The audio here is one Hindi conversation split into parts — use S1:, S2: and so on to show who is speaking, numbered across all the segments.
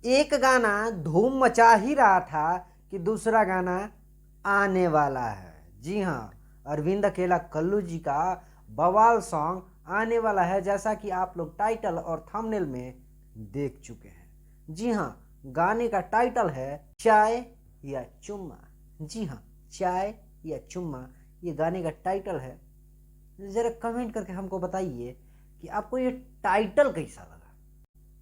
S1: एक गाना धूम मचा ही रहा था कि दूसरा गाना आने वाला है। जी हाँ, अरविंद अकेला कल्लू जी का बवाल सॉन्ग आने वाला है, जैसा कि आप लोग टाइटल और थंबनेल में देख चुके हैं। जी हाँ, गाने का टाइटल है चाय या चुम्मा। जी हाँ, चाय या चुम्मा, ये गाने का टाइटल है। ज़रा कमेंट करके हमको बताइए कि आपको ये टाइटल कैसा लगा।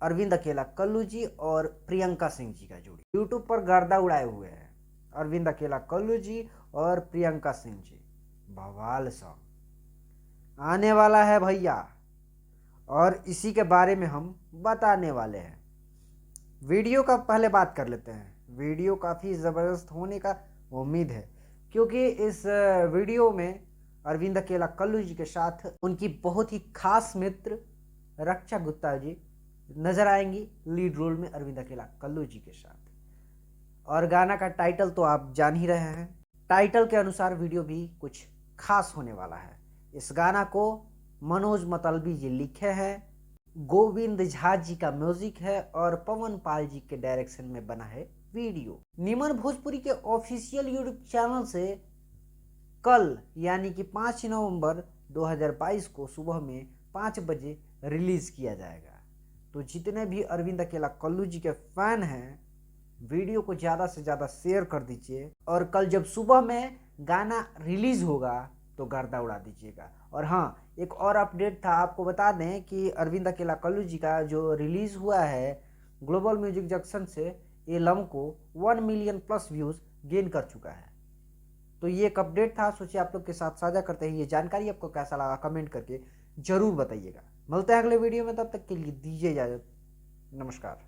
S1: अरविंद अकेला कल्लू जी और प्रियंका सिंह जी का जोड़ी यूट्यूब पर गर्दा उड़ाए हुए हैं। अरविंद अकेला कल्लू जी और प्रियंका सिंह जी, बवाल सॉन्ग आने वाला है भैया, और इसी के बारे में हम बताने वाले हैं। वीडियो का पहले बात कर लेते हैं। वीडियो काफ़ी ज़बरदस्त होने का उम्मीद है, क्योंकि इस वीडियो में अरविंद अकेला कल्लू जी के साथ उनकी बहुत ही खास मित्र रक्षा गुप्ता जी नजर आएंगी लीड रोल में अरविंद अकेला कल्लू जी के साथ। और गाना का टाइटल तो आप जान ही रहे हैं। टाइटल के अनुसार वीडियो भी कुछ खास होने वाला है। इस गाना को मनोज मतलबी जी लिखे हैं, गोविंद झा जी का म्यूजिक है और पवन पाल जी के डायरेक्शन में बना है वीडियो। निमन भोजपुरी के ऑफिशियल यूट्यूब चैनल से कल यानी कि 5 नवंबर 2022 को सुबह में 5 बजे रिलीज किया जाएगा। तो जितने भी अरविंद अकेला कल्लू जी के फैन हैं, वीडियो को ज़्यादा से ज़्यादा शेयर कर दीजिए, और कल जब सुबह में गाना रिलीज होगा तो गर्दा उड़ा दीजिएगा। और हाँ, एक और अपडेट था, आपको बता दें कि अरविंद अकेला कल्लू जी का जो रिलीज हुआ है ग्लोबल म्यूजिक जंक्शन से, ये लम्को 1 मिलियन प्लस व्यूज़ गेन कर चुका है। तो ये एक अपडेट था, सोचिए आप लोग के साथ साझा करते हैं। ये जानकारी आपको कैसा लगा कमेंट करके जरूर बताइएगा। मिलते हैं अगले वीडियो में, तब तक के लिए दीजिए इजाजत। नमस्कार।